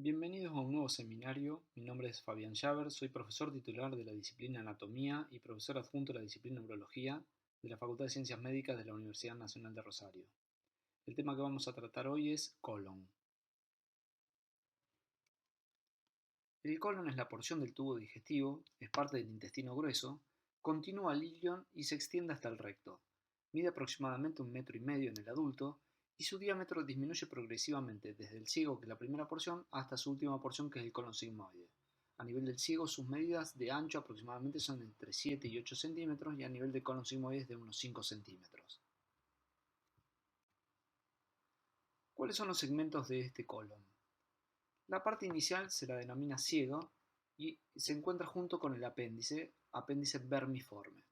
Bienvenidos a un nuevo seminario. Mi nombre es Fabián Llaver, soy profesor titular de la disciplina Anatomía y profesor adjunto de la disciplina Urología de la Facultad de Ciencias Médicas de la Universidad Nacional de Rosario. El tema que vamos a tratar hoy es colon. El colon es la porción del tubo digestivo, es parte del intestino grueso, continúa al ilion y se extiende hasta el recto. Mide aproximadamente 1,5 metros en el adulto y su diámetro disminuye progresivamente desde el ciego, que es la primera porción, hasta su última porción, que es el colon sigmoide. A nivel del ciego, sus medidas de ancho aproximadamente son entre 7 y 8 centímetros y a nivel de colon sigmoide es de unos 5 centímetros. ¿Cuáles son los segmentos de este colon? La parte inicial se la denomina ciego y se encuentra junto con el apéndice vermiforme.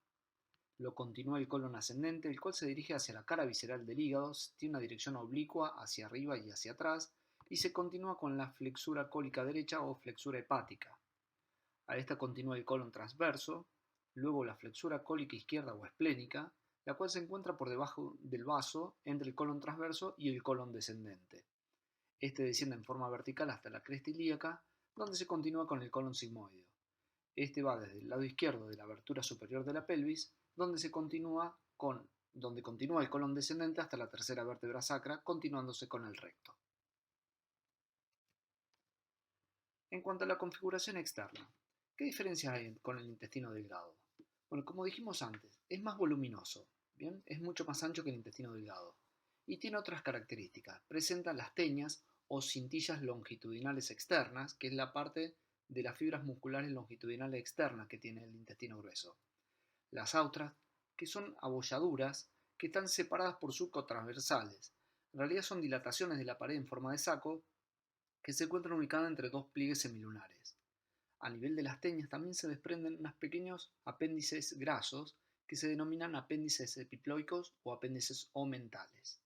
Lo continúa el colon ascendente, el cual se dirige hacia la cara visceral del hígado, tiene una dirección oblicua hacia arriba y hacia atrás, y se continúa con la flexura cólica derecha o flexura hepática. A esta continúa el colon transverso, luego la flexura cólica izquierda o esplénica, la cual se encuentra por debajo del vaso entre el colon transverso y el colon descendente. Este desciende en forma vertical hasta la cresta ilíaca, donde se continúa con el colon sigmoideo. Este va desde el lado izquierdo de la abertura superior de la pelvis, donde continúa el colon descendente hasta la tercera vértebra sacra, continuándose con el recto. En cuanto a la configuración externa, ¿qué diferencia hay con el intestino delgado? Bueno, como dijimos antes, es más voluminoso, ¿bien? Es mucho más ancho que el intestino delgado. Y tiene otras características. Presenta las teñas o cintillas longitudinales externas, que es la parte de las fibras musculares longitudinales externas que tiene el intestino grueso. Las autras, que son abolladuras, que están separadas por surcos transversales. En realidad son dilataciones de la pared en forma de saco que se encuentran ubicadas entre dos pliegues semilunares. A nivel de las teñas también se desprenden unos pequeños apéndices grasos que se denominan apéndices epiploicos o apéndices omentales.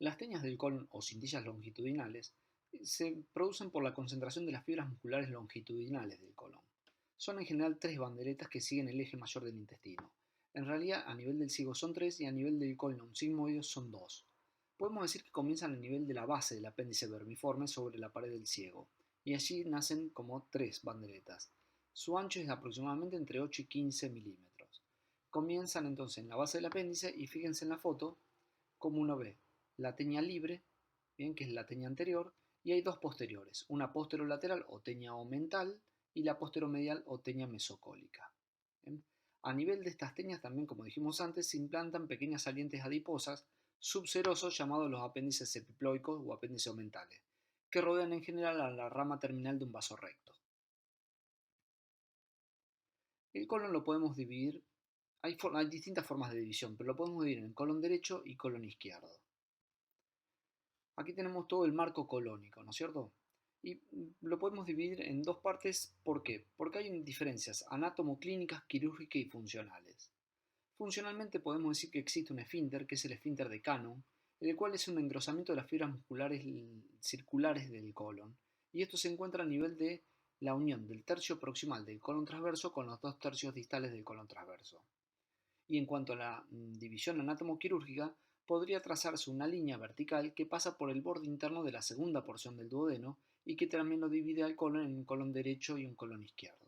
Las teñas del colon o cintillas longitudinales se producen por la concentración de las fibras musculares longitudinales del colon. Son en general tres banderetas que siguen el eje mayor del intestino. En realidad, a nivel del ciego son tres y a nivel del colon sigmoideo son dos. Podemos decir que comienzan a nivel de la base del apéndice vermiforme sobre la pared del ciego, y allí nacen como tres banderetas. Su ancho es aproximadamente entre 8 y 15 milímetros. Comienzan entonces en la base del apéndice y fíjense en la foto como uno ve la teña libre, bien, que es la teña anterior, y hay dos posteriores, una posterolateral o teña omental y la posteromedial o teña mesocólica. ¿Bien? A nivel de estas teñas también, como dijimos antes, se implantan pequeñas salientes adiposas subserosos llamados los apéndices epiploicos o apéndices omentales, que rodean en general a la rama terminal de un vaso recto. El colon lo podemos dividir, hay distintas formas de división, pero lo podemos dividir en colon derecho y colon izquierdo. Aquí tenemos todo el marco colónico, ¿no es cierto? Y lo podemos dividir en dos partes, ¿por qué? Porque hay diferencias anatomoclínicas, quirúrgicas y funcionales. Funcionalmente podemos decir que existe un esfínter, que es el esfínter de Cannon, el cual es un engrosamiento de las fibras musculares circulares del colon, y esto se encuentra a nivel de la unión del tercio proximal del colon transverso con los dos tercios distales del colon transverso. Y en cuanto a la división anatomoquirúrgica, podría trazarse una línea vertical que pasa por el borde interno de la segunda porción del duodeno y que también lo divide al colon en un colon derecho y un colon izquierdo.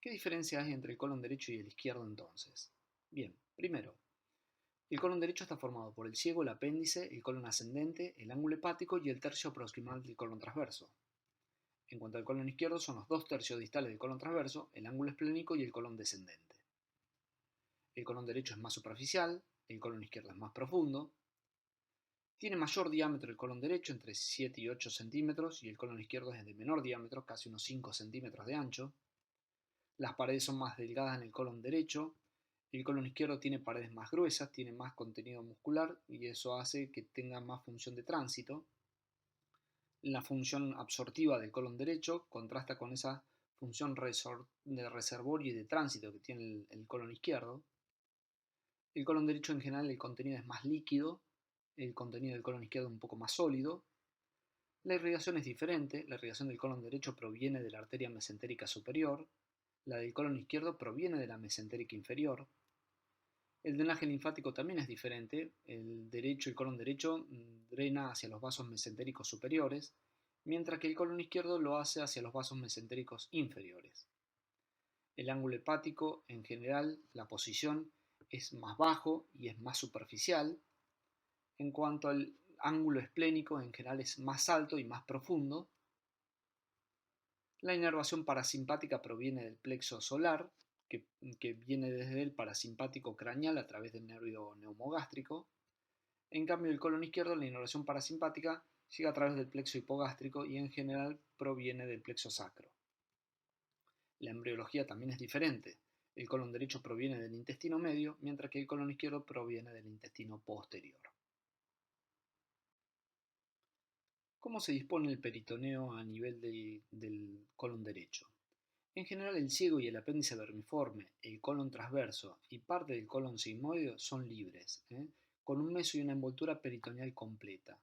¿Qué diferencia hay entre el colon derecho y el izquierdo entonces? Bien, primero, el colon derecho está formado por el ciego, el apéndice, el colon ascendente, el ángulo hepático y el tercio proximal del colon transverso. En cuanto al colon izquierdo, son los dos tercios distales del colon transverso, el ángulo esplénico y el colon descendente. El colon derecho es más superficial, el colon izquierdo es más profundo. Tiene mayor diámetro el colon derecho, entre 7 y 8 centímetros, y el colon izquierdo es de menor diámetro, casi unos 5 centímetros de ancho. Las paredes son más delgadas en el colon derecho. El colon izquierdo tiene paredes más gruesas, tiene más contenido muscular y eso hace que tenga más función de tránsito. La función absortiva del colon derecho contrasta con esa función de reservorio y de tránsito que tiene el colon izquierdo. El colon derecho en general el contenido es más líquido, el contenido del colon izquierdo un poco más sólido. La irrigación es diferente, la irrigación del colon derecho proviene de la arteria mesentérica superior, la del colon izquierdo proviene de la mesentérica inferior. El drenaje linfático también es diferente. El colon derecho drena hacia los vasos mesentéricos superiores, mientras que el colon izquierdo lo hace hacia los vasos mesentéricos inferiores. El ángulo hepático, en general, la posición es más bajo y es más superficial. En cuanto al ángulo esplénico, en general es más alto y más profundo. La inervación parasimpática proviene del plexo solar, que, que viene desde el parasimpático craneal a través del nervio neumogástrico. En cambio, el colon izquierdo, la inervación parasimpática llega a través del plexo hipogástrico y en general proviene del plexo sacro. La embriología también es diferente. El colon derecho proviene del intestino medio, mientras que el colon izquierdo proviene del intestino posterior. ¿Cómo se dispone el peritoneo a nivel del colon derecho? En general, el ciego y el apéndice vermiforme, el colon transverso y parte del colon sigmoideo son libres, con un meso y una envoltura peritoneal completa.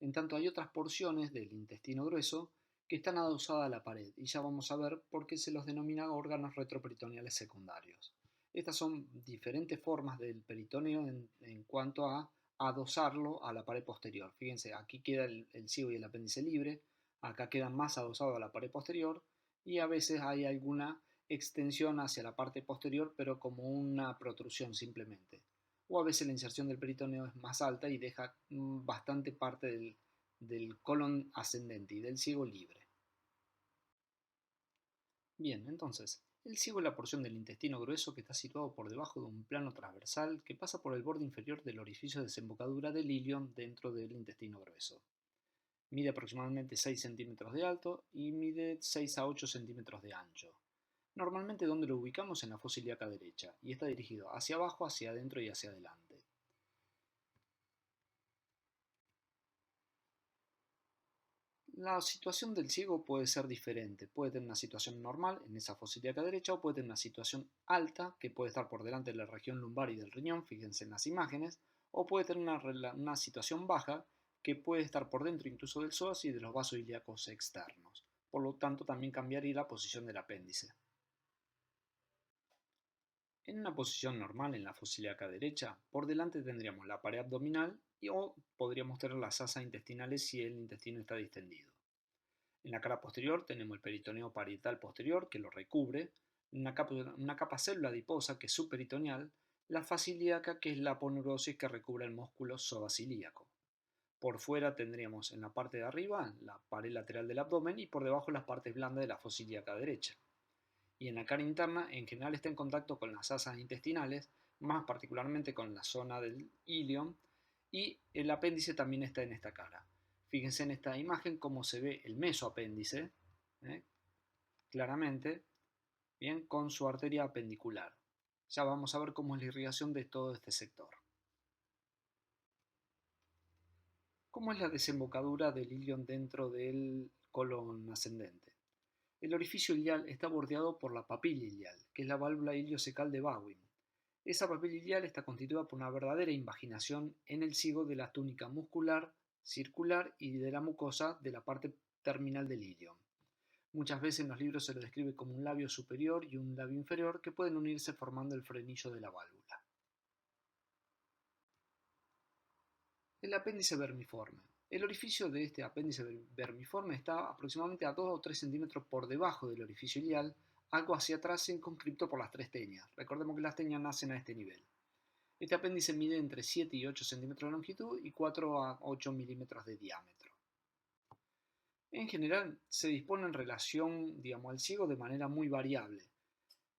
En tanto, hay otras porciones del intestino grueso que están adosadas a la pared, y ya vamos a ver por qué se los denomina órganos retroperitoneales secundarios. Estas son diferentes formas del peritoneo en cuanto a adosarlo a la pared posterior. Fíjense, aquí queda el ciego y el apéndice libre, acá quedan más adosados a la pared posterior, y a veces hay alguna extensión hacia la parte posterior, pero como una protrusión simplemente. O a veces la inserción del peritoneo es más alta y deja bastante parte del colon ascendente y del ciego libre. Bien, entonces, el ciego es la porción del intestino grueso que está situado por debajo de un plano transversal que pasa por el borde inferior del orificio de desembocadura del ilion dentro del intestino grueso. Mide aproximadamente 6 centímetros de alto y mide 6 a 8 centímetros de ancho. Normalmente donde lo ubicamos en la fosa ilíaca derecha y está dirigido hacia abajo, hacia adentro y hacia adelante. La situación del ciego puede ser diferente. Puede tener una situación normal en esa fosa ilíaca derecha o puede tener una situación alta que puede estar por delante de la región lumbar y del riñón, fíjense en las imágenes, o puede tener una situación baja que puede estar por dentro incluso del psoas y de los vasos ilíacos externos. Por lo tanto, también cambiaría la posición del apéndice. En una posición normal en la fosa ilíaca derecha, por delante tendríamos la pared abdominal o podríamos tener las asas intestinales si el intestino está distendido. En la cara posterior tenemos el peritoneo parietal posterior que lo recubre, una capa célula adiposa que es subperitoneal, la fascia ilíaca que es la aponeurosis que recubre el músculo psoas-ilíaco. Por fuera tendríamos en la parte de arriba la pared lateral del abdomen y por debajo las partes blandas de la fosa ilíaca derecha. Y en la cara interna en general está en contacto con las asas intestinales, más particularmente con la zona del ilion, y el apéndice también está en esta cara. Fíjense en esta imagen cómo se ve el mesoapéndice, ¿eh? Claramente, bien, con su arteria apendicular. Ya vamos a ver cómo es la irrigación de todo este sector. ¿Cómo es la desembocadura del ilion dentro del colon ascendente? El orificio ilial está bordeado por la papila ilial, que es la válvula iliocecal de Bowen. Esa papila ilial está constituida por una verdadera invaginación en el ciego de la túnica muscular, circular y de la mucosa de la parte terminal del ilion. Muchas veces en los libros se lo describe como un labio superior y un labio inferior que pueden unirse formando el frenillo de la válvula. El apéndice vermiforme. El orificio de este apéndice vermiforme está aproximadamente a 2 o 3 centímetros por debajo del orificio ilial, algo hacia atrás circunscripto por las tres teñas. Recordemos que las teñas nacen a este nivel. Este apéndice mide entre 7 y 8 centímetros de longitud y 4 a 8 milímetros de diámetro. En general, se dispone en relación, al ciego de manera muy variable.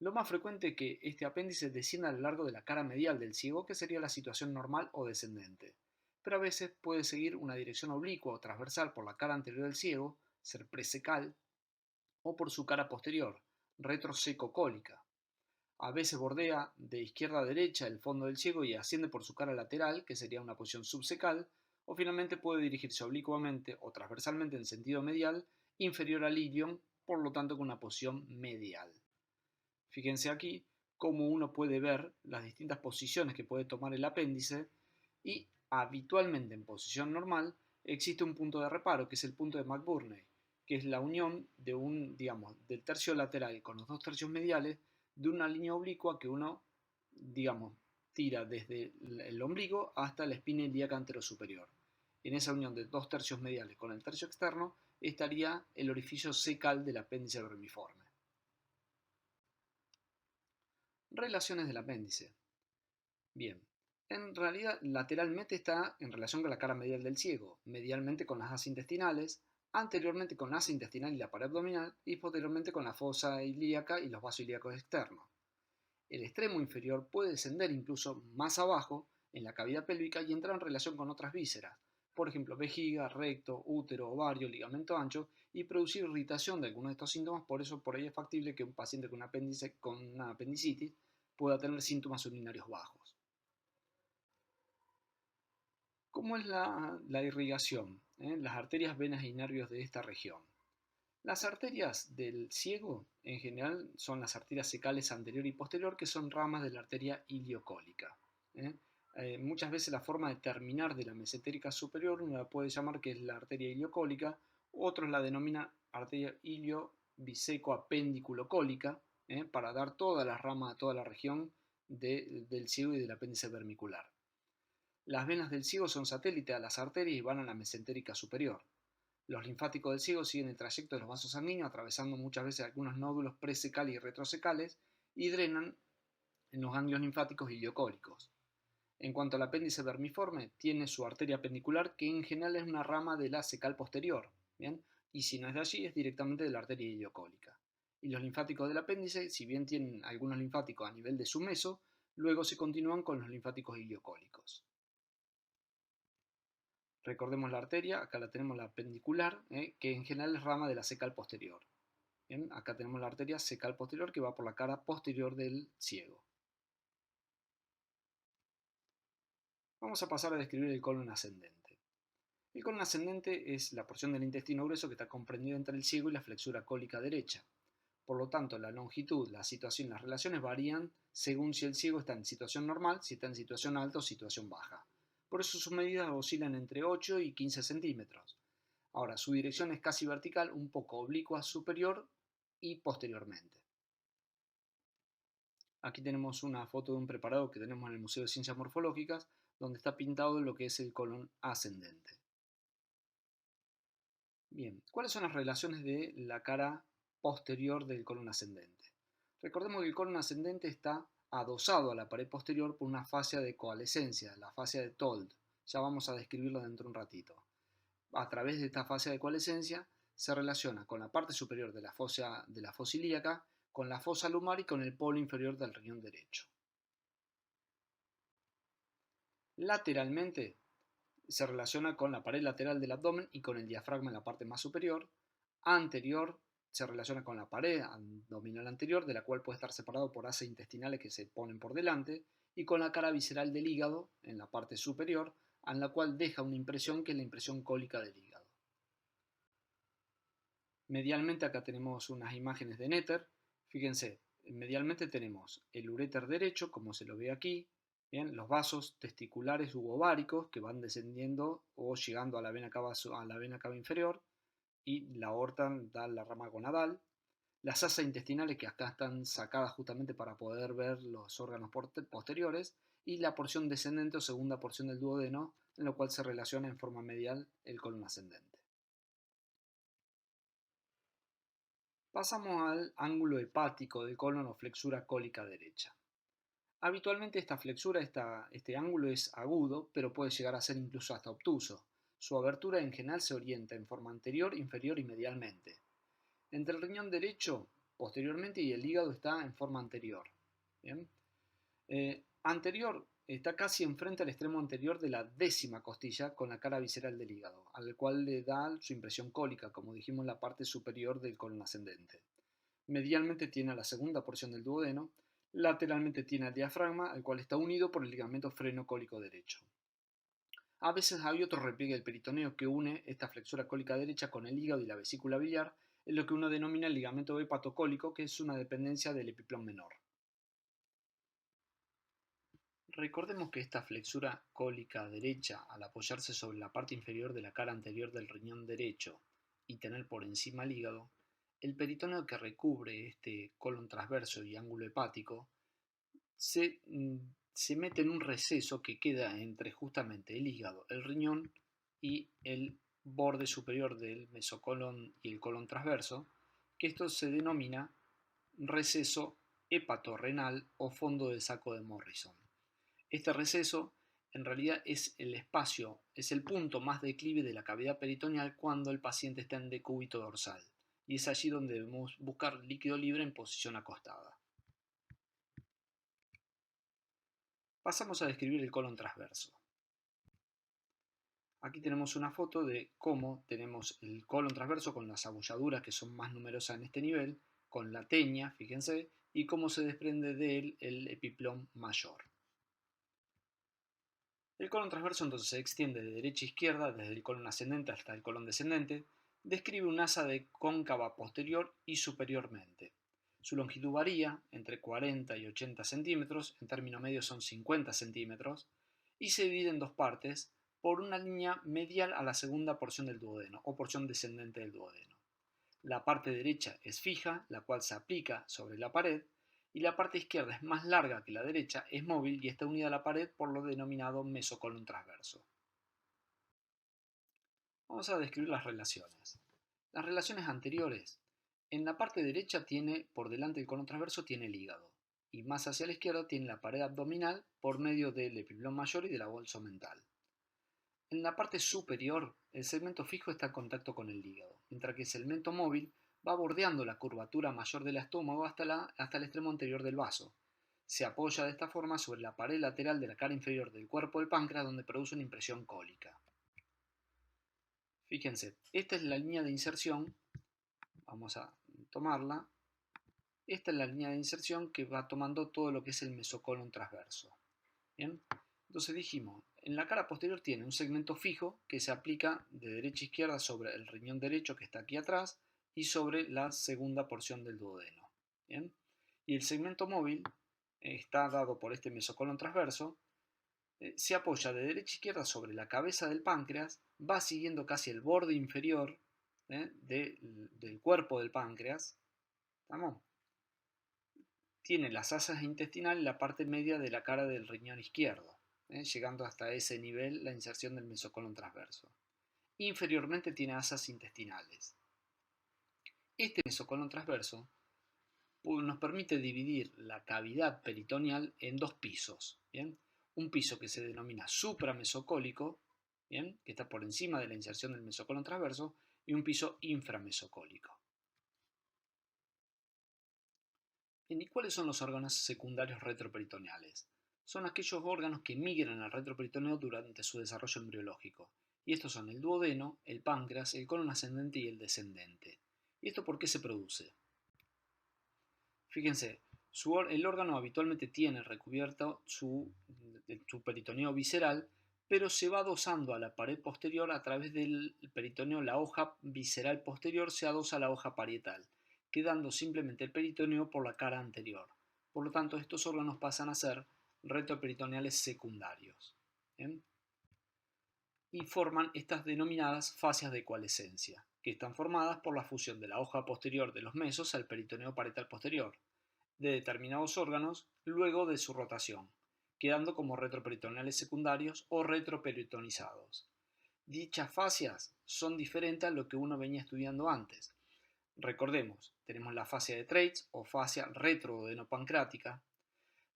Lo más frecuente es que este apéndice descienda a lo largo de la cara medial del ciego, que sería la situación normal o descendente. Pero a veces puede seguir una dirección oblicua o transversal por la cara anterior del ciego, ser presecal, o por su cara posterior, retrosecocólica. A veces bordea de izquierda a derecha el fondo del ciego y asciende por su cara lateral, que sería una posición subsecal, o finalmente puede dirigirse oblicuamente o transversalmente en sentido medial, inferior al ilion, por lo tanto con una posición medial. Fíjense aquí cómo uno puede ver las distintas posiciones que puede tomar el apéndice y habitualmente en posición normal existe un punto de reparo que es el punto de McBurney, que es la unión de del tercio lateral con los dos tercios mediales de una línea oblicua que uno, tira desde el ombligo hasta la espina ilíaca anterosuperior. En esa unión de dos tercios mediales con el tercio externo estaría el orificio cecal del apéndice vermiforme. Relaciones del apéndice. Bien, en realidad lateralmente está en relación con la cara medial del ciego, medialmente con las asas intestinales, anteriormente con la asa intestinal y la pared abdominal y posteriormente con la fosa ilíaca y los vasos ilíacos externos. El extremo inferior puede descender incluso más abajo en la cavidad pélvica y entrar en relación con otras vísceras, por ejemplo vejiga, recto, útero, ovario, ligamento ancho, y producir irritación de algunos de estos síntomas. Por eso por ahí es factible que un paciente con una apendicitis pueda tener síntomas urinarios bajos. ¿Cómo es la irrigación? Las arterias, venas y nervios de esta región. Las arterias del ciego, en general, son las arterias cecales anterior y posterior, que son ramas de la arteria iliocólica. ¿eh? Muchas veces la forma de terminar de la mesentérica superior uno la puede llamar que es la arteria iliocólica, otros la denominan arteria ilio-biseco-apendiculaocólica, para dar toda la rama, toda la región del ciego y del apéndice vermicular. Las venas del ciego son satélite a las arterias y van a la mesentérica superior. Los linfáticos del ciego siguen el trayecto de los vasos sanguíneos, atravesando muchas veces algunos nódulos presecales y retrosecales, y drenan en los ganglios linfáticos iliocólicos. En cuanto al apéndice vermiforme, tiene su arteria apendicular, que en general es una rama de la cecal posterior, ¿bien? Y si no es de allí, es directamente de la arteria iliocólica. Y los linfáticos del apéndice, si bien tienen algunos linfáticos a nivel de su meso, luego se continúan con los linfáticos iliocólicos. Recordemos la arteria, acá la tenemos la apendicular, que en general es rama de la cecal posterior. Bien, acá tenemos la arteria cecal posterior que va por la cara posterior del ciego. Vamos a pasar a describir el colon ascendente. El colon ascendente es la porción del intestino grueso que está comprendida entre el ciego y la flexura cólica derecha. Por lo tanto, la longitud, la situación y las relaciones varían según si el ciego está en situación normal, si está en situación alta o situación baja. Por eso sus medidas oscilan entre 8 y 15 centímetros. Ahora, su dirección es casi vertical, un poco oblicua superior y posteriormente. Aquí tenemos una foto de un preparado que tenemos en el Museo de Ciencias Morfológicas, donde está pintado lo que es el colon ascendente. Bien, ¿cuáles son las relaciones de la cara posterior del colon ascendente? Recordemos que el colon ascendente está adosado a la pared posterior por una fascia de coalescencia, la fascia de Told. Ya vamos a describirlo dentro de un ratito. A través de esta fascia de coalescencia se relaciona con la parte superior de la fosa ilíaca, con la fosa lumbar y con el polo inferior del riñón derecho. Lateralmente se relaciona con la pared lateral del abdomen y con el diafragma en la parte más superior. Anterior se relaciona con la pared abdominal anterior, de la cual puede estar separado por asas intestinales que se ponen por delante, y con la cara visceral del hígado en la parte superior, en la cual deja una impresión que es la impresión cólica del hígado. Medialmente acá tenemos unas imágenes de Netter. Fíjense, medialmente tenemos el uréter derecho, como se lo ve aquí, bien, los vasos testiculares u ováricos que van descendiendo o llegando a la vena cava inferior, y la aorta da la rama gonadal. Las asas intestinales que acá están sacadas justamente para poder ver los órganos posteriores, y la porción descendente o segunda porción del duodeno, en lo cual se relaciona en forma medial el colon ascendente. Pasamos al ángulo hepático del colon o flexura cólica derecha. Habitualmente esta flexura, este ángulo es agudo, pero puede llegar a ser incluso hasta obtuso. Su abertura en general se orienta en forma anterior, inferior y medialmente. Entre el riñón derecho, posteriormente, y el hígado está en forma anterior. ¿Bien? Anterior está casi enfrente al extremo anterior de la décima costilla con la cara visceral del hígado, al cual le da su impresión cólica, como dijimos, la parte superior del colon ascendente. Medialmente tiene a la segunda porción del duodeno, lateralmente tiene al diafragma, al cual está unido por el ligamento frenocólico derecho. A veces hay otro repliegue del peritoneo que une esta flexura cólica derecha con el hígado y la vesícula biliar, en lo que uno denomina el ligamento hepatocólico, que es una dependencia del epiplón menor. Recordemos que esta flexura cólica derecha, al apoyarse sobre la parte inferior de la cara anterior del riñón derecho y tener por encima el hígado, el peritoneo que recubre este colon transverso y ángulo hepático se se mete en un receso que queda entre justamente el hígado, el riñón y el borde superior del mesocolon y el colon transverso, que esto se denomina receso hepatorrenal o fondo del saco de Morrison. Este receso en realidad es el espacio, es el punto más declive de la cavidad peritoneal cuando el paciente está en decúbito dorsal, y es allí donde debemos buscar líquido libre en posición acostada. Pasamos a describir el colon transverso. Aquí tenemos una foto de cómo tenemos el colon transverso con las abolladuras que son más numerosas en este nivel, con la teña, fíjense, y cómo se desprende de él el epiplom mayor. El colon transverso entonces se extiende de derecha a izquierda, desde el colon ascendente hasta el colon descendente, describe un asa de cóncava posterior y superiormente. Su longitud varía entre 40 y 80 centímetros, en término medio son 50 centímetros, y se divide en dos partes por una línea medial a la segunda porción del duodeno, o porción descendente del duodeno. La parte derecha es fija, la cual se aplica sobre la pared, y la parte izquierda es más larga que la derecha, es móvil y está unida a la pared por lo denominado mesocolon transverso. Vamos a describir las relaciones. Las relaciones anteriores. En la parte derecha tiene, por delante del colon transverso, tiene el hígado, y más hacia la izquierda tiene la pared abdominal por medio del epiplón mayor y de la bolsa mental. En la parte superior, el segmento fijo está en contacto con el hígado, mientras que el segmento móvil va bordeando la curvatura mayor del estómago hasta el extremo anterior del vaso. Se apoya de esta forma sobre la pared lateral de la cara inferior del cuerpo del páncreas, donde produce una impresión cólica. Fíjense, esta es la línea de inserción, vamos a tomarla. Esta es la línea de inserción que va tomando todo lo que es el mesocolon transverso. Bien, entonces dijimos, en la cara posterior tiene un segmento fijo que se aplica de derecha a izquierda sobre el riñón derecho que está aquí atrás y sobre la segunda porción del duodeno. Bien, y el segmento móvil está dado por este mesocolon transverso, se apoya de derecha a izquierda sobre la cabeza del páncreas, va siguiendo casi el borde inferior del cuerpo del páncreas, ¿estamos? Tiene las asas intestinales en la parte media de la cara del riñón izquierdo, llegando hasta ese nivel la inserción del mesocolon transverso. Inferiormente tiene asas intestinales. Este mesocolon transverso nos permite dividir la cavidad peritoneal en dos pisos, ¿bien? Un piso que se denomina supramesocólico, ¿bien? Que está por encima de la inserción del mesocolon transverso, y un piso inframesocólico. Bien, ¿y cuáles son los órganos secundarios retroperitoneales? Son aquellos órganos que migran al retroperitoneo durante su desarrollo embriológico. Y estos son el duodeno, el páncreas, el colon ascendente y el descendente. ¿Y esto por qué se produce? Fíjense, el órgano habitualmente tiene recubierto su peritoneo visceral, pero se va adosando a la pared posterior a través del peritoneo. La hoja visceral posterior se adosa a la hoja parietal, quedando simplemente el peritoneo por la cara anterior. Por lo tanto, estos órganos pasan a ser retroperitoneales secundarios. ¿Bien? Y forman estas denominadas fascias de coalescencia, que están formadas por la fusión de la hoja posterior de los mesos al peritoneo parietal posterior, de determinados órganos luego de su rotación, quedando como retroperitoneales secundarios o retroperitonizados. Dichas fascias son diferentes a lo que uno venía estudiando antes. Recordemos, tenemos la fascia de Treitz o fascia retroodenopancreática.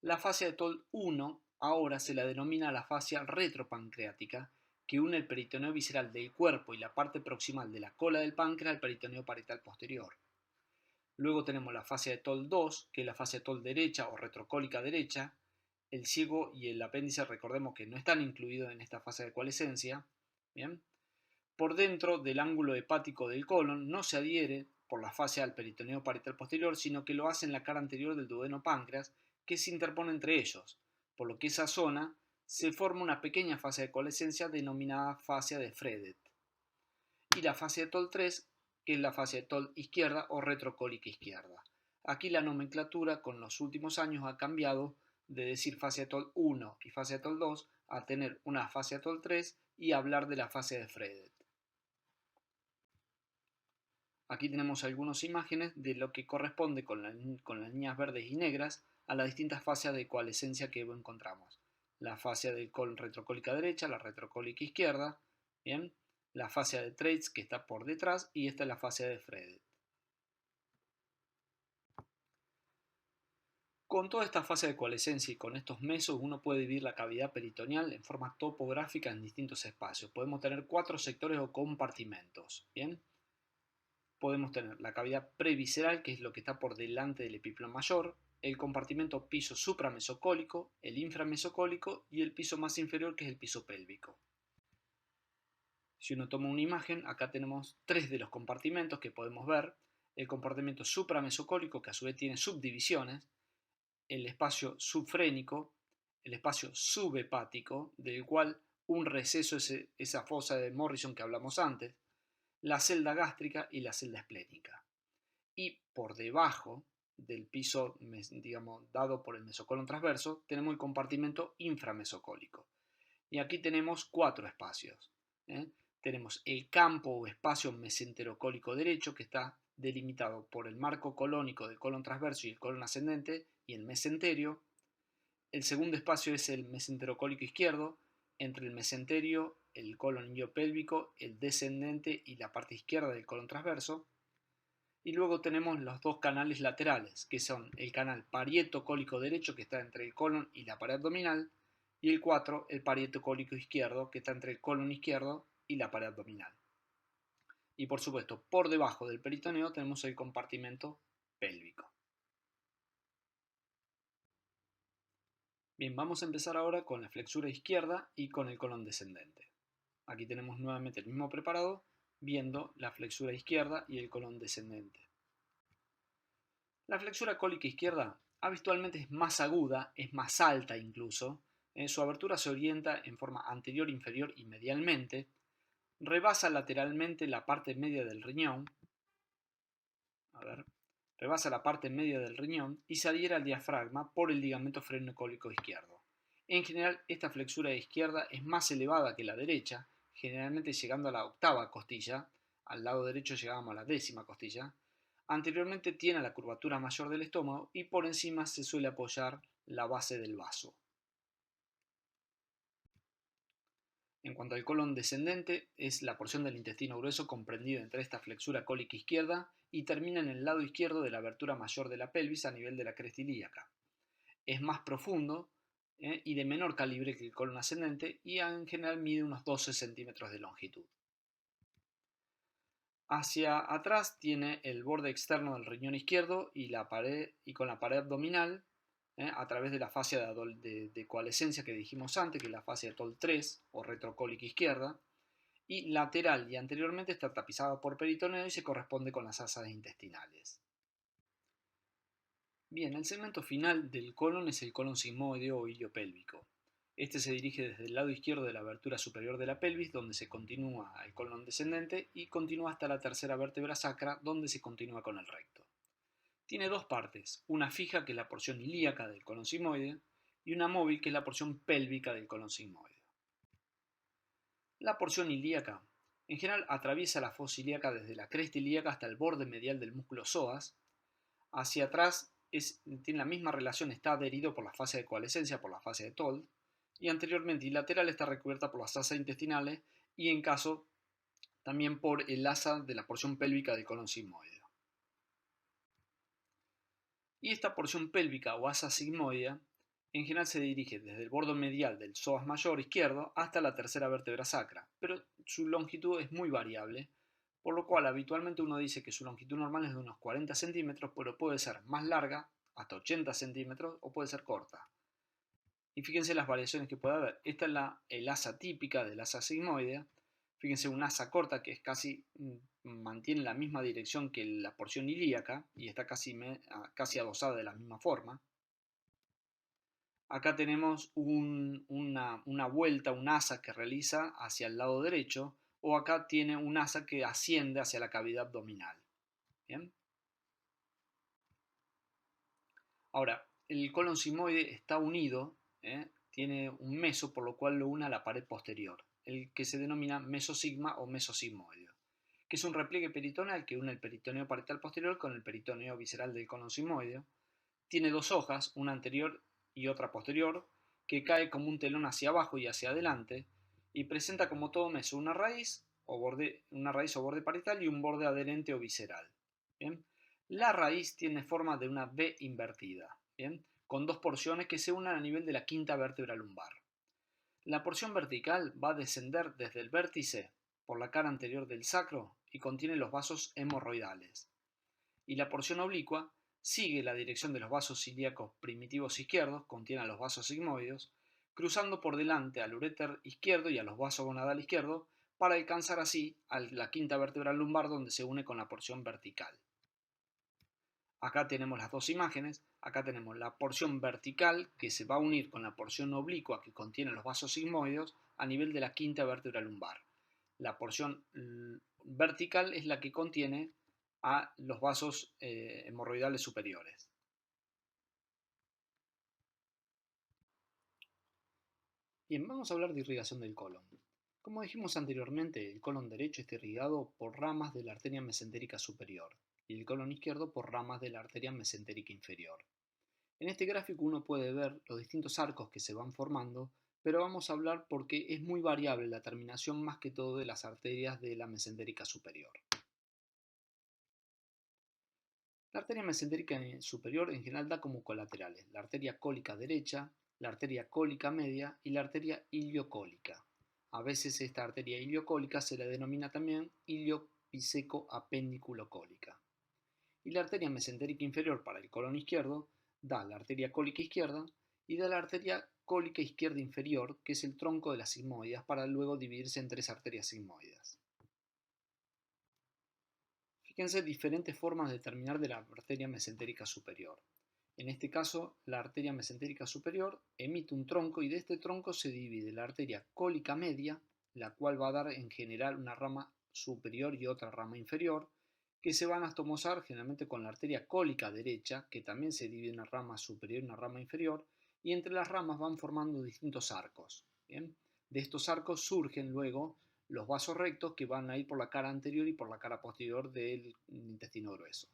La fascia de Toll 1 ahora se la denomina la fascia retropancreática, que une el peritoneo visceral del cuerpo y la parte proximal de la cola del páncreas al peritoneo parietal posterior. Luego tenemos la fascia de Toll 2, que es la fascia de Toll derecha o retrocólica derecha. El ciego y el apéndice, recordemos que no están incluidos en esta fase de coalescencia. Bien. Por dentro del ángulo hepático del colon no se adhiere por la fascia al peritoneo parietal posterior, sino que lo hace en la cara anterior del duodeno páncreas, que se interpone entre ellos, por lo que esa zona se forma una pequeña fase de coalescencia denominada fascia de Fredet. Y la fascia de Toll 3, que es la fascia de Toll izquierda o retrocólica izquierda. Aquí la nomenclatura con los últimos años ha cambiado de decir fascia de Toll 1 y fascia de Toll 2 a tener una fascia de Toll 3 y hablar de la fascia de Fredet. Aquí tenemos algunas imágenes de lo que corresponde con las líneas verdes y negras a las distintas fascias de coalescencia que encontramos. La fascia del colon retrocólica derecha, la retrocólica izquierda, ¿bien? La fascia de Treitz que está por detrás y esta es la fascia de Fredet. Con toda esta fase de coalescencia y con estos mesos uno puede dividir la cavidad peritoneal en forma topográfica en distintos espacios. Podemos tener 4 sectores o compartimentos. ¿Bien? Podemos tener la cavidad previsceral, que es lo que está por delante del epíplon mayor, el compartimento piso supramesocólico, el inframesocólico y el piso más inferior, que es el piso pélvico. Si uno toma una imagen, acá tenemos 3 de los compartimentos que podemos ver. El compartimento supramesocólico, que a su vez tiene subdivisiones, el espacio subfrénico, el espacio subhepático, del cual un receso es esa fosa de Morrison que hablamos antes, la celda gástrica y la celda esplénica. Y por debajo del piso, digamos, dado por el mesocolon transverso, tenemos el compartimento inframesocólico. Y aquí tenemos 4 espacios. Tenemos el campo o espacio mesenterocólico derecho, que está delimitado por el marco colónico del colon transverso y el colon ascendente y el mesenterio. El segundo espacio es el mesenterocólico izquierdo, entre el mesenterio, el colon iliopélvico, el descendente y la parte izquierda del colon transverso. Y luego tenemos los 2 canales laterales, que son el canal parietocólico derecho, que está entre el colon y la pared abdominal, y el 4, el parietocólico izquierdo, que está entre el colon izquierdo y la pared abdominal. Y por supuesto, por debajo del peritoneo tenemos el compartimento pélvico. Bien, vamos a empezar ahora con la flexura izquierda y con el colon descendente. Aquí tenemos nuevamente el mismo preparado, viendo la flexura izquierda y el colon descendente. La flexura cólica izquierda habitualmente es más aguda, es más alta incluso. Su abertura se orienta en forma anterior, inferior y medialmente. Rebasa lateralmente la parte media del riñón. Rebasa la parte media del riñón y se adhiere al diafragma por el ligamento frenocólico izquierdo. En general, esta flexura izquierda es más elevada que la derecha, generalmente llegando a la 8ª costilla. Al lado derecho llegamos a la 10ª costilla. Anteriormente tiene la curvatura mayor del estómago y por encima se suele apoyar la base del vaso. En cuanto al colon descendente, es la porción del intestino grueso comprendida entre esta flexura cólica izquierda y termina en el lado izquierdo de la abertura mayor de la pelvis a nivel de la cresta ilíaca. Es más profundo y de menor calibre que el colon ascendente y en general mide unos 12 centímetros de longitud. Hacia atrás tiene el borde externo del riñón izquierdo y con la pared abdominal a través de la fascia de coalescencia que dijimos antes, que es la fascia de Toll 3 o retrocólica izquierda, y lateral y anteriormente está tapizada por peritoneo y se corresponde con las asas intestinales. Bien, el segmento final del colon es el colon sigmoide o iliopélvico. Este se dirige desde el lado izquierdo de la abertura superior de la pelvis, donde se continúa el colon descendente, y continúa hasta la tercera vértebra sacra, donde se continúa con el recto. Tiene 2 partes, una fija, que es la porción ilíaca del colon sigmoide, y una móvil, que es la porción pélvica del colon sigmoide. La porción ilíaca, en general, atraviesa la fosa ilíaca desde la cresta ilíaca hasta el borde medial del músculo psoas. Hacia atrás tiene la misma relación, está adherido por la fascia de coalescencia, por la fascia de Toll, y anteriormente y lateral está recubierta por las asas intestinales y en caso también por el asa de la porción pélvica del colon sigmoideo. Y esta porción pélvica o asa sigmoidea en general se dirige desde el borde medial del psoas mayor izquierdo hasta la tercera vértebra sacra, pero su longitud es muy variable, por lo cual habitualmente uno dice que su longitud normal es de unos 40 centímetros, pero puede ser más larga, hasta 80 centímetros, o puede ser corta. Y fíjense las variaciones que puede haber. Esta es el asa típica del asa sigmoidea. Fíjense un asa corta que es mantiene la misma dirección que la porción ilíaca y está casi adosada de la misma forma. Acá tenemos una vuelta, un asa que realiza hacia el lado derecho, o acá tiene un asa que asciende hacia la cavidad abdominal. ¿Bien? Ahora, el colon sigmoide está unido, tiene un meso, por lo cual lo une a la pared posterior, el que se denomina mesosigma o mesosigmoideo, que es un repliegue peritoneal que une el peritoneo parietal posterior con el peritoneo visceral del colon sigmoideo. tiene dos hojas, una anterior y otra posterior, que cae como un telón hacia abajo y hacia adelante, y presenta como todo meso una raíz o borde parietal y un borde adherente o visceral. ¿Bien? La raíz tiene forma de una V invertida, ¿bien? Con dos porciones que se unen a nivel de la quinta vértebra lumbar. La porción vertical va a descender desde el vértice por la cara anterior del sacro y contiene los vasos hemorroidales. Y la porción oblicua sigue la dirección de los vasos ilíacos primitivos izquierdos, contiene a los vasos sigmoides, cruzando por delante al uréter izquierdo y a los vasos gonadal izquierdo para alcanzar así a la quinta vértebra lumbar donde se une con la porción vertical. Acá tenemos las dos imágenes, acá tenemos la porción vertical que se va a unir con la porción oblicua que contiene los vasos sigmoides a nivel de la quinta vértebra lumbar. La porción vertical es la que contiene a los vasos hemorroidales superiores. Bien, vamos a hablar de irrigación del colon. Como dijimos anteriormente, el colon derecho está irrigado por ramas de la arteria mesentérica superior y el colon izquierdo por ramas de la arteria mesentérica inferior. En este gráfico uno puede ver los distintos arcos que se van formando, pero vamos a hablar porque es muy variable la terminación más que todo de las arterias de la mesentérica superior. La arteria mesentérica superior en general da como colaterales la arteria cólica derecha, la arteria cólica media y la arteria iliocólica. A veces esta arteria iliocólica se la denomina también iliopiseco-apendiculares. Y la arteria mesentérica inferior para el colon izquierdo da la arteria cólica izquierda y da la arteria cólica izquierda inferior, que es el tronco de las sigmoidas, para luego dividirse en tres arterias sigmoidas. Fíjense diferentes formas de terminar de la arteria mesentérica superior. En este caso, la arteria mesentérica superior emite un tronco y de este tronco se divide la arteria cólica media, la cual va a dar en general una rama superior y otra rama inferior, que se van a astomosar generalmente con la arteria cólica derecha, que también se divide en una rama superior y una rama inferior, y entre las ramas van formando distintos arcos. ¿Bien? De estos arcos surgen luego los vasos rectos que van a ir por la cara anterior y por la cara posterior del intestino grueso.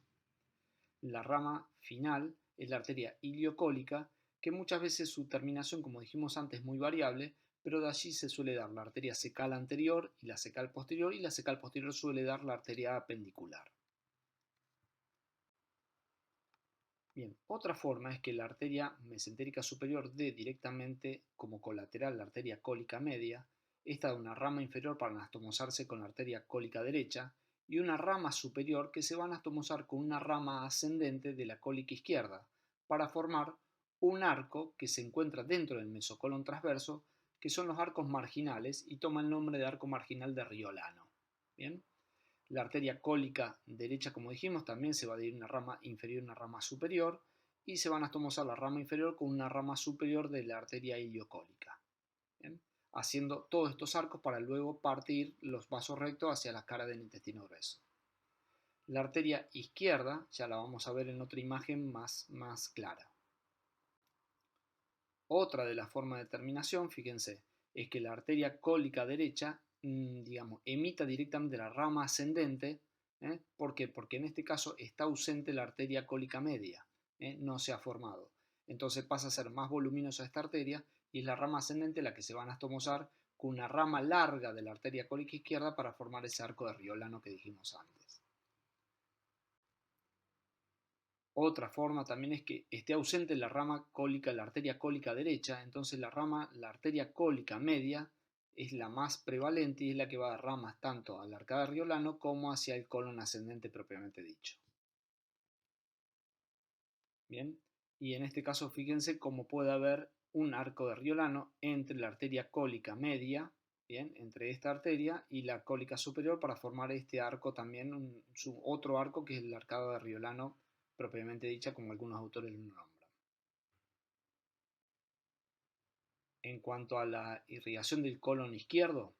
La rama final es la arteria iliocólica, que muchas veces su terminación, como dijimos antes, es muy variable, pero de allí se suele dar la arteria secal anterior y la secal posterior, y la secal posterior suele dar la arteria apendicular. Bien, otra forma es que la arteria mesentérica superior dé directamente como colateral la arteria cólica media, esta da una rama inferior para anastomosarse con la arteria cólica derecha y una rama superior que se va a anastomosar con una rama ascendente de la cólica izquierda para formar un arco que se encuentra dentro del mesocolon transverso, que son los arcos marginales y toma el nombre de arco marginal de Riolano. Bien. La arteria cólica derecha, como dijimos, también se va a dividir una rama inferior y una rama superior, y se van a astomosar la rama inferior con una rama superior de la arteria iliocólica. ¿Bien? Haciendo todos estos arcos para luego partir los vasos rectos hacia la cara del intestino grueso. La arteria izquierda, ya la vamos a ver en otra imagen más clara. Otra de las formas de terminación, fíjense, es que la arteria cólica derecha, emita directamente la rama ascendente. ¿Por qué? Porque en este caso está ausente la arteria cólica media, no se ha formado. Entonces pasa a ser más voluminosa esta arteria y es la rama ascendente la que se va a anastomosar con una rama larga de la arteria cólica izquierda para formar ese arco de Riolano que dijimos antes. Otra forma también es que esté ausente la rama cólica, la arteria cólica derecha, entonces la arteria cólica media es la más prevalente y es la que va a dar ramas tanto a la arcada de Riolano como hacia el colon ascendente propiamente dicho. Bien, y en este caso fíjense cómo puede haber un arco de Riolano entre la arteria cólica media, bien, entre esta arteria y la cólica superior para formar este arco también, otro arco que es la arcada de Riolano propiamente dicha, como algunos autores lo nombran. En cuanto a la irrigación del colon izquierdo,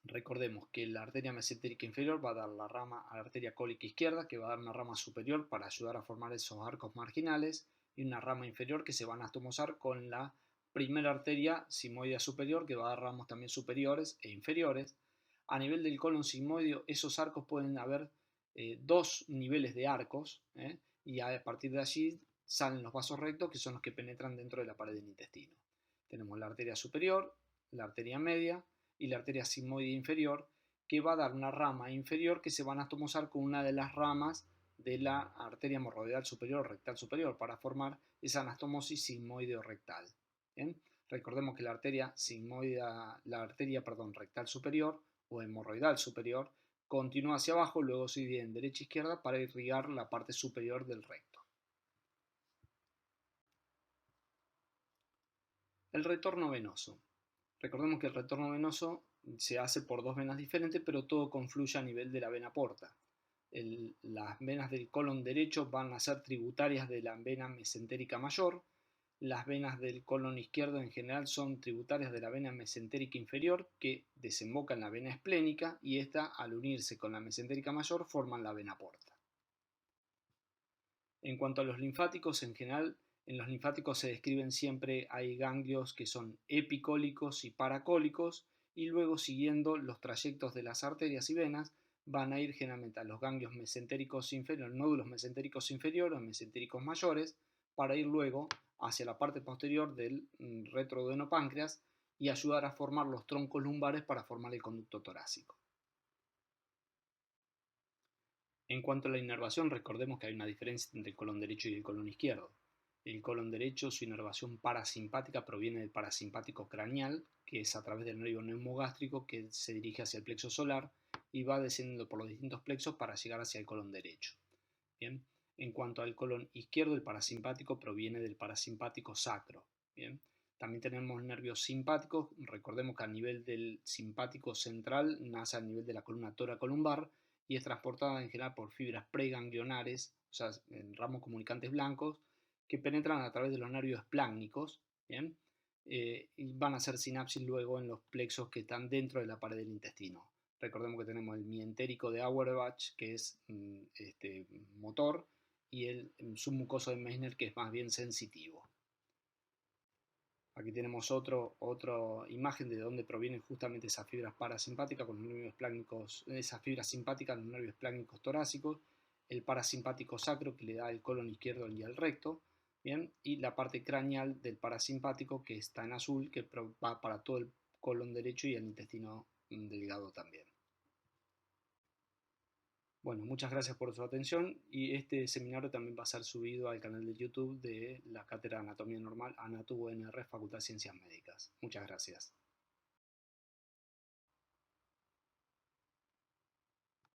recordemos que la arteria mesentérica inferior va a dar la rama a la arteria cólica izquierda, que va a dar una rama superior para ayudar a formar esos arcos marginales, y una rama inferior que se van a anastomosar con la primera arteria sigmoidea superior, que va a dar ramos también superiores e inferiores. A nivel del colon sigmoideo, esos arcos pueden haber dos niveles de arcos, y a partir de allí salen los vasos rectos, que son los que penetran dentro de la pared del intestino. Tenemos la arteria superior, la arteria media y la arteria sigmoide inferior, que va a dar una rama inferior que se va a anastomosar con una de las ramas de la arteria hemorroidal superior o rectal superior para formar esa anastomosis sigmoideo rectal. ¿Bien? Recordemos que la arteria rectal superior o hemorroidal superior continúa hacia abajo, luego se divide en derecha e izquierda para irrigar la parte superior del recto. El retorno venoso. Recordemos que el retorno venoso se hace por dos venas diferentes, pero todo confluye a nivel de la vena porta. Las venas del colon derecho van a ser tributarias de la vena mesentérica mayor. Las venas del colon izquierdo en general son tributarias de la vena mesentérica inferior, que desemboca en la vena esplénica, y esta, al unirse con la mesentérica mayor, forman la vena porta. En cuanto a los linfáticos, en general, en los linfáticos se describen siempre, hay ganglios que son epicólicos y paracólicos, y luego, siguiendo los trayectos de las arterias y venas, van a ir generalmente a los ganglios mesentéricos inferiores, nódulos mesentéricos inferiores o mesentéricos mayores, para ir luego hacia la parte posterior del retroduodeno-páncreas y ayudar a formar los troncos lumbares para formar el conducto torácico. En cuanto a la inervación, recordemos que hay una diferencia entre el colon derecho y el colon izquierdo. El colon derecho, su inervación parasimpática proviene del parasimpático craneal, que es a través del nervio neumogástrico que se dirige hacia el plexo solar y va descendiendo por los distintos plexos para llegar hacia el colon derecho. Bien. En cuanto al colon izquierdo, el parasimpático proviene del parasimpático sacro. Bien. También tenemos nervios simpáticos. Recordemos que a nivel del simpático central nace a nivel de la columna toracolumbar y es transportada en general por fibras preganglionares, o sea, en ramos comunicantes blancos, que penetran a través de los nervios espláncnicos, ¿bien? Y van a hacer sinapsis luego en los plexos que están dentro de la pared del intestino. Recordemos que tenemos el mientérico de Auerbach, que es motor, y el submucoso de Meissner, que es más bien sensitivo. Aquí tenemos otra imagen de dónde provienen justamente esas fibras parasimpáticas con los nervios espláncnicos, esas fibras simpáticas, los nervios espláncnicos torácicos, el parasimpático sacro que le da el colon izquierdo y el recto, ¿bien? Y la parte craneal del parasimpático que está en azul, que va para todo el colon derecho y el intestino delgado también. Bueno, muchas gracias por su atención y este seminario también va a ser subido al canal de YouTube de la Cátedra de Anatomía Normal ANATU UNR Facultad de Ciencias Médicas. Muchas gracias.